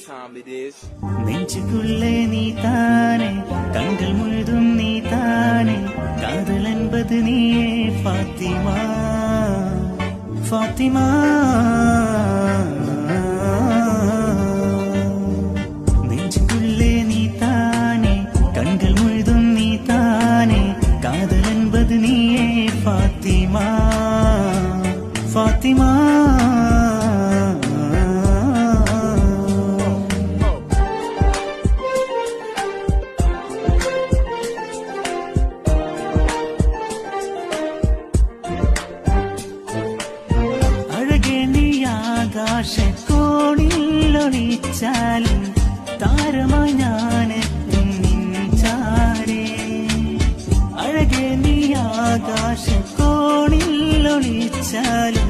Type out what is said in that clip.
time it is. നെഞ്ചുக்குள்ளே നീ താനെ കண்கள் മുഴുതും നീ താനെ കാതൽ என்பது നീയേ ഫാത്തിമ ഫാത്തിമ നെഞ്ചുக்குள்ளே നീ താനെ കண்கள் മുഴുതും നീ താനെ കാതൽ என்பது നീയേ ഫാത്തിമ ഫാത്തിമ ആകാശക്കോണിലൊളിച്ചാലും താരമായി ഞാനെത്തും നിൻചാരേ അഴകേ നീ ആകാശക്കോണിലൊളിച്ചാലും